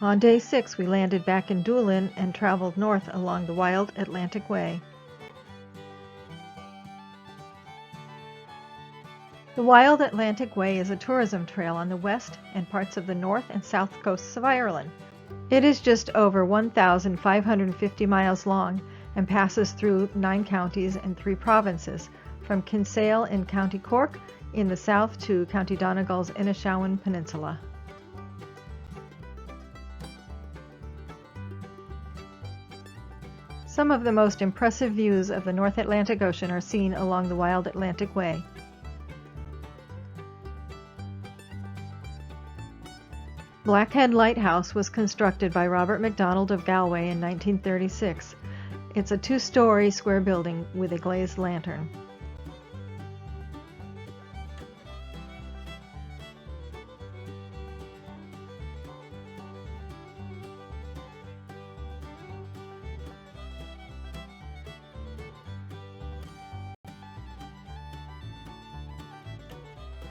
On day 6, we landed back in Doolin and traveled north along the Wild Atlantic Way. The Wild Atlantic Way is a tourism trail on the west and parts of the north and south coasts of Ireland. It is just over 1,550 miles long and passes through 9 counties and 3 provinces, from Kinsale in County Cork in the south to County Donegal's Inishowen Peninsula. Some of the most impressive views of the North Atlantic Ocean are seen along the Wild Atlantic Way. Blackhead Lighthouse was constructed by Robert MacDonald of Galway in 1936. It's a 2-story square building with a glazed lantern.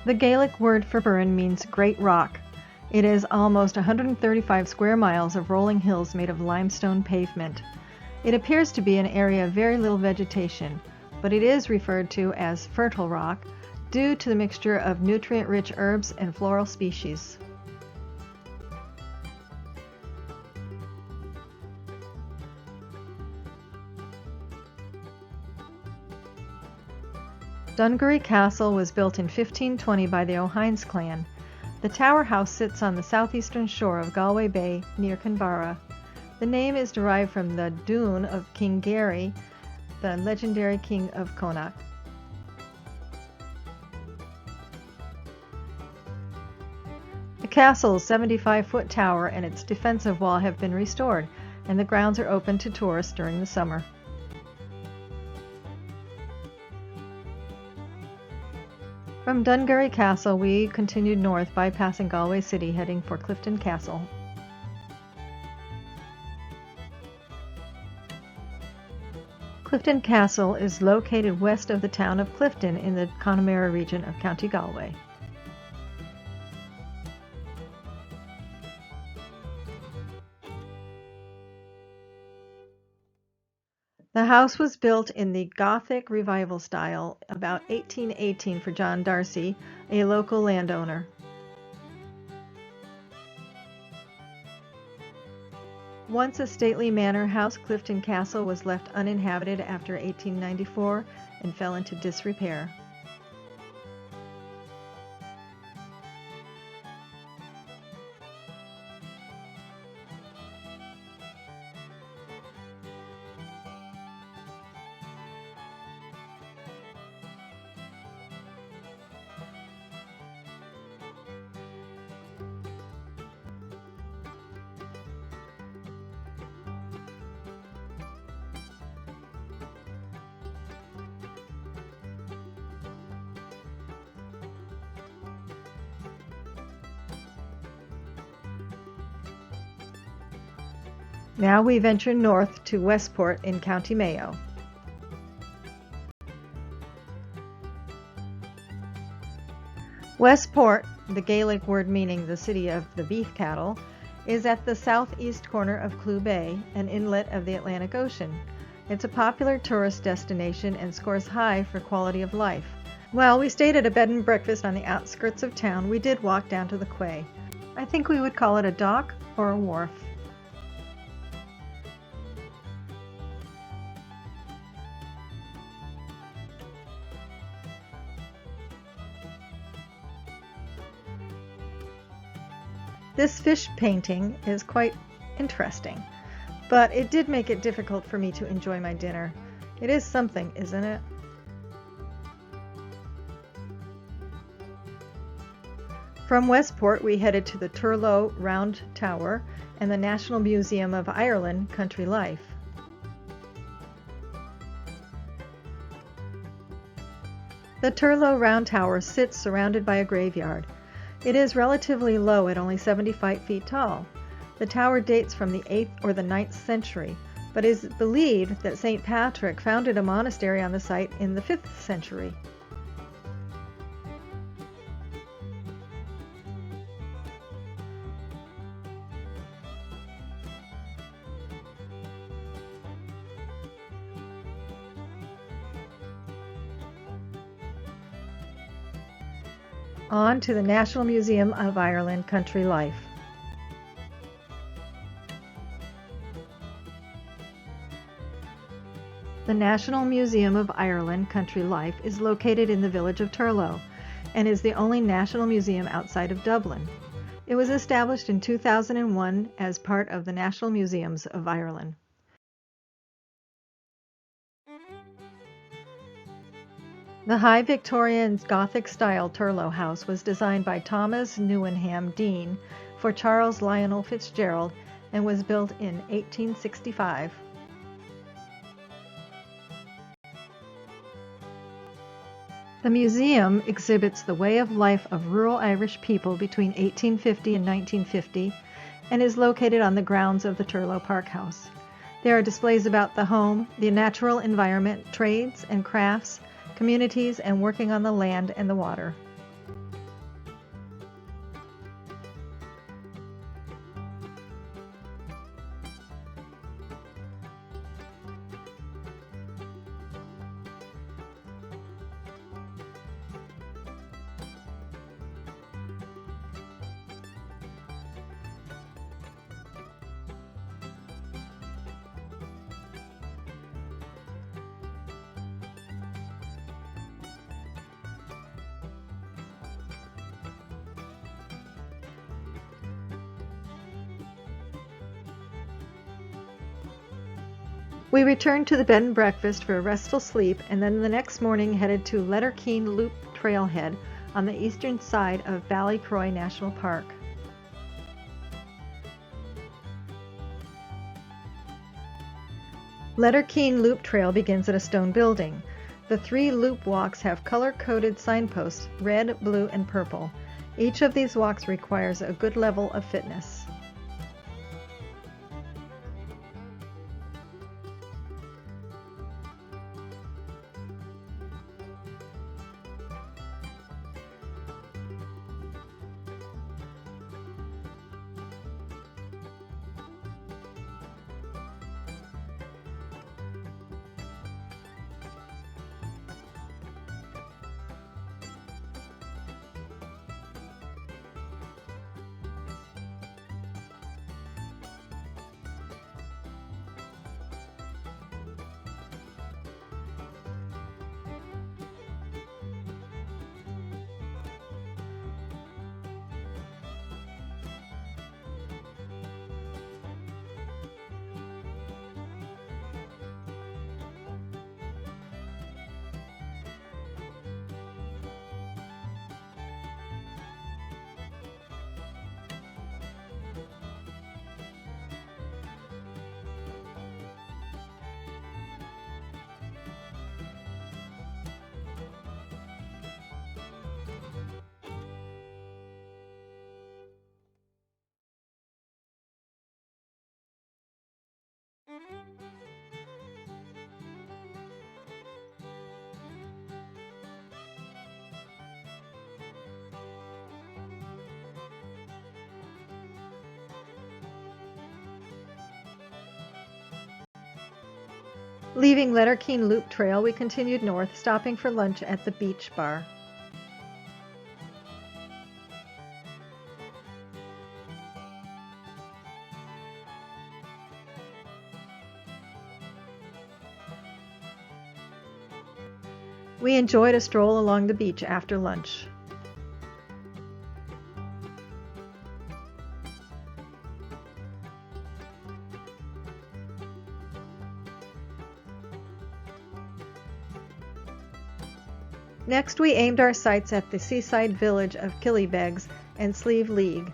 The Gaelic word for Burren means Great Rock. It is almost 135 square miles of rolling hills made of limestone pavement. It appears to be an area of very little vegetation, but it is referred to as fertile rock due to the mixture of nutrient-rich herbs and floral species. Dungaree Castle was built in 1520 by the O'Hynes clan. The tower house sits on the southeastern shore of Galway Bay near Kinvara. The name is derived from the dún of King Gary, the legendary king of Connacht. The castle's 75-foot tower and its defensive wall have been restored, and the grounds are open to tourists during the summer. From Dungaree Castle, we continued north, bypassing Galway City, heading for Clifton Castle. Clifton Castle is located west of the town of Clifton in the Connemara region of County Galway. The house was built in the Gothic Revival style about 1818 for John Darcy, a local landowner. Once a stately manor house, Clifton Castle was left uninhabited after 1894 and fell into disrepair. Now we venture north to Westport in County Mayo. Westport, the Gaelic word meaning the city of the beef cattle, is at the southeast corner of Clew Bay, an inlet of the Atlantic Ocean. It's a popular tourist destination and scores high for quality of life. While we stayed at a bed and breakfast on the outskirts of town, we did walk down to the quay. I think we would call it a dock or a wharf. This fish painting is quite interesting, but it did make it difficult for me to enjoy my dinner. It is something, isn't it? From Westport, we headed to the Turlough Round Tower and the National Museum of Ireland Country Life. . The Turlough Round Tower sits surrounded by a graveyard. It is relatively low at only 75 feet tall. The tower dates from the 8th or the 9th century, but it is believed that St. Patrick founded a monastery on the site in the 5th century. On to the National Museum of Ireland Country Life. The National Museum of Ireland Country Life is located in the village of Turlough and is the only national museum outside of Dublin. It was established in 2001 as part of the National Museums of Ireland. The high Victorian Gothic-style Turlough House was designed by Thomas Newenham Dean for Charles Lionel Fitzgerald and was built in 1865. The museum exhibits the way of life of rural Irish people between 1850 and 1950 and is located on the grounds of the Turlough Park House. There are displays about the home, the natural environment, trades and crafts, communities, and working on the land and the water. We returned to the bed and breakfast for a restful sleep, and then the next morning headed to Letterkenny Loop Trailhead on the eastern side of Ballycroy National Park. Letterkenny Loop Trail begins at a stone building. The 3 loop walks have color-coded signposts, red, blue, and purple. Each of these walks requires a good level of fitness. Leaving Letterkenny Loop Trail, we continued north, stopping for lunch at the Beach Bar. We enjoyed a stroll along the beach after lunch. Next, we aimed our sights at the seaside village of Killybegs and Slieve League.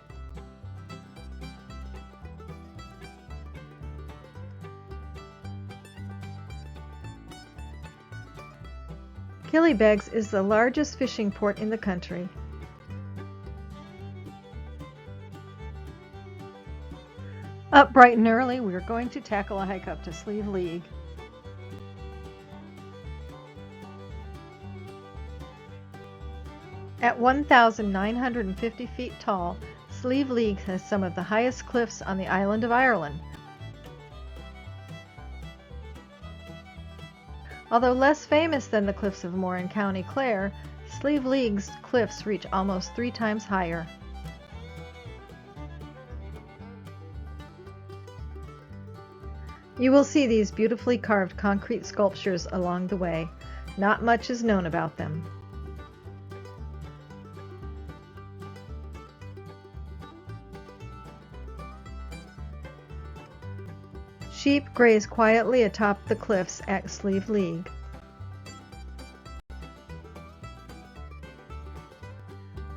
Killybegs is the largest fishing port in the country. Up bright and early, we're going to tackle a hike up to Slieve League. At 1,950 feet tall, Slieve League has some of the highest cliffs on the island of Ireland. Although less famous than the cliffs of Moore in County Clare, Slieve League's cliffs reach almost 3 times higher. You will see these beautifully carved concrete sculptures along the way. Not much is known about them. Sheep graze quietly atop the cliffs at Slieve League.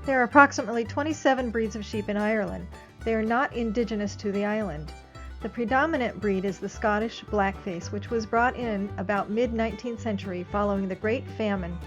There are approximately 27 breeds of sheep in Ireland. They are not indigenous to the island. The predominant breed is the Scottish Blackface, which was brought in about mid-19th century following the Great Famine.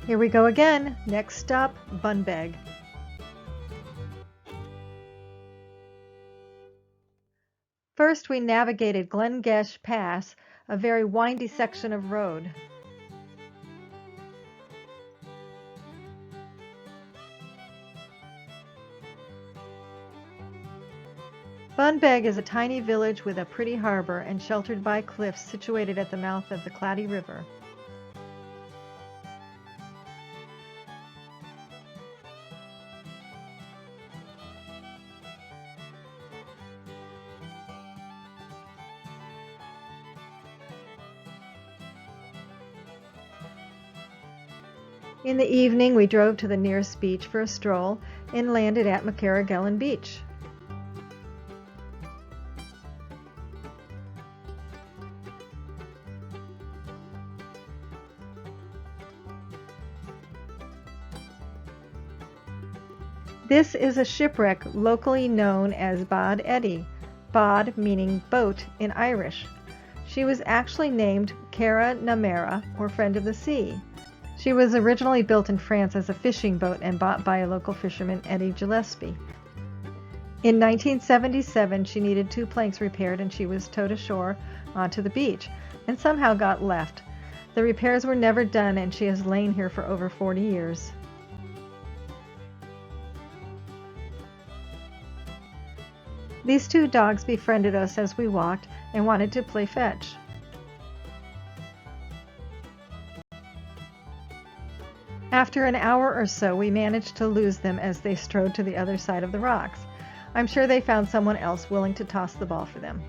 Here we go again. Next stop, Bunbeg. First, we navigated Glengesh Pass, a very windy section of road. Bunbeg is a tiny village with a pretty harbor and sheltered by cliffs situated at the mouth of the Clady River. In the evening, we drove to the nearest beach for a stroll and landed at McCarrigellan Beach. This is a shipwreck locally known as Bod Eddy, bod meaning boat in Irish. She was actually named Cara Namera, or Friend of the Sea. She was originally built in France as a fishing boat and bought by a local fisherman, Eddie Gillespie. In 1977, she needed 2 planks repaired and she was towed ashore onto the beach and somehow got left. The repairs were never done and she has lain here for over 40 years. These 2 dogs befriended us as we walked and wanted to play fetch. After an hour or so, we managed to lose them as they strode to the other side of the rocks. I'm sure they found someone else willing to toss the ball for them.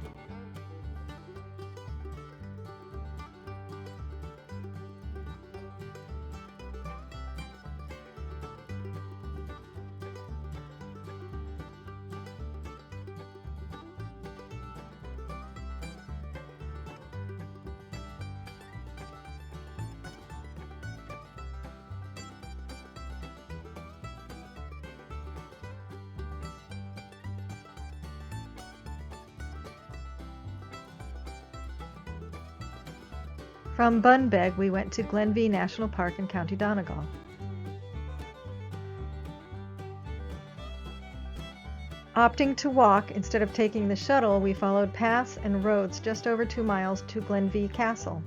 From Bunbeg, we went to Glenview National Park in County Donegal. Opting to walk instead of taking the shuttle, we followed paths and roads just over 2 miles to Glenview Castle.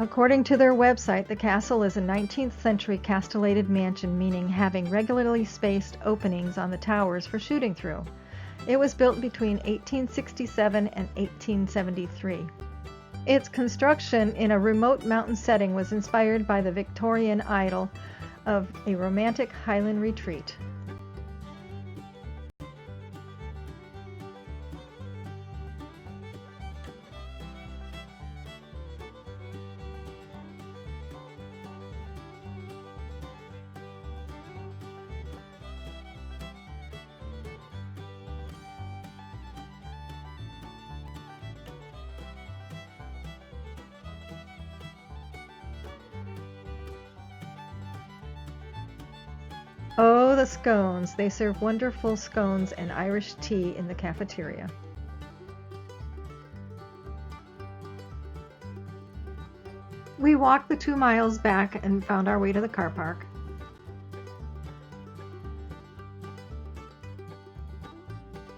According to their website, the castle is a 19th century castellated mansion, meaning having regularly spaced openings on the towers for shooting through. It was built between 1867 and 1873. Its construction in a remote mountain setting was inspired by the Victorian idyll of a romantic Highland retreat. Oh, the scones! They serve wonderful scones and Irish tea in the cafeteria. We walked the 2 miles back and found our way to the car park.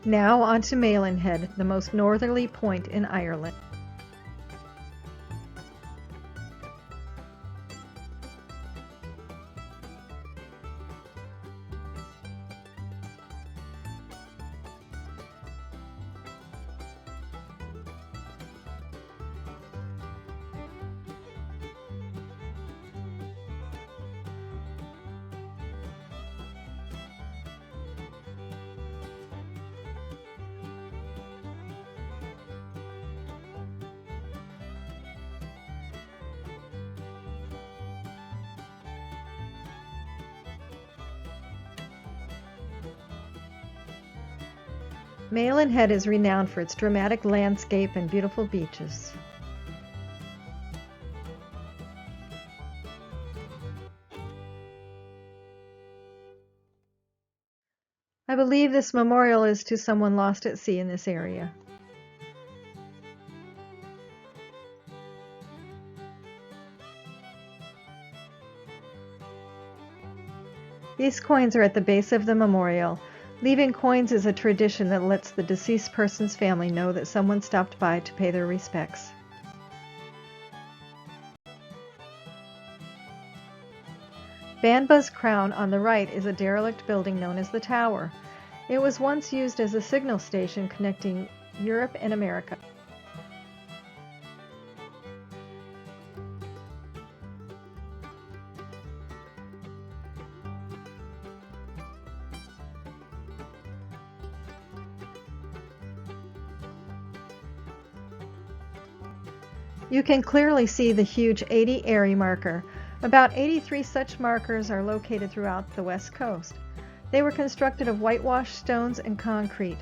Now on to Malin Head, the most northerly point in Ireland. Malin Head is renowned for its dramatic landscape and beautiful beaches. I believe this memorial is to someone lost at sea in this area. These coins are at the base of the memorial. Leaving coins is a tradition that lets the deceased person's family know that someone stopped by to pay their respects. Banba's Crown on the right is a derelict building known as the Tower. It was once used as a signal station connecting Europe and America. You can clearly see the huge 80 Erie marker. About 83 such markers are located throughout the west coast. They were constructed of whitewashed stones and concrete.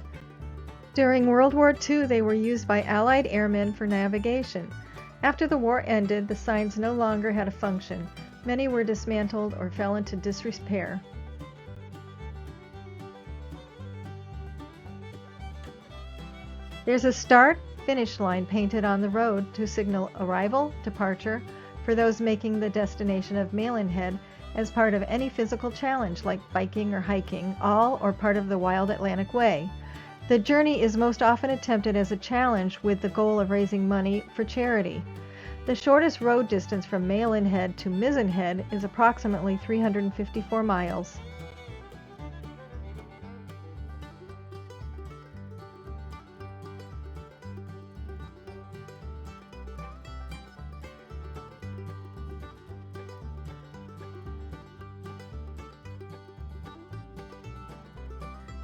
During World War II, they were used by Allied airmen for navigation. After the war ended, the signs no longer had a function. Many were dismantled or fell into disrepair. There's a start-finish line painted on the road to signal arrival, departure, for those making the destination of Malin Head as part of any physical challenge like biking or hiking, all or part of the Wild Atlantic Way. The journey is most often attempted as a challenge with the goal of raising money for charity. The shortest road distance from Malin Head to Mizzen Head is approximately 354 miles.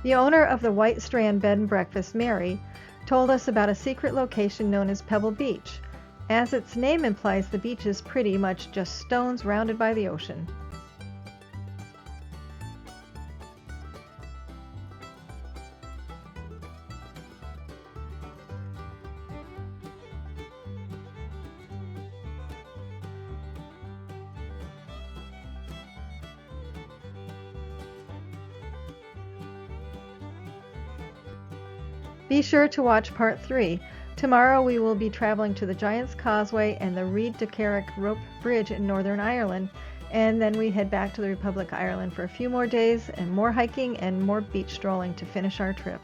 The owner of the White Strand Bed and Breakfast, Mary, told us about a secret location known as Pebble Beach. As its name implies, the beach is pretty much just stones rounded by the ocean. Be sure to watch part 3. Tomorrow we will be traveling to the Giant's Causeway and the Reed to Carrick Rope Bridge in Northern Ireland, and then we head back to the Republic of Ireland for a few more days and more hiking and more beach strolling to finish our trip.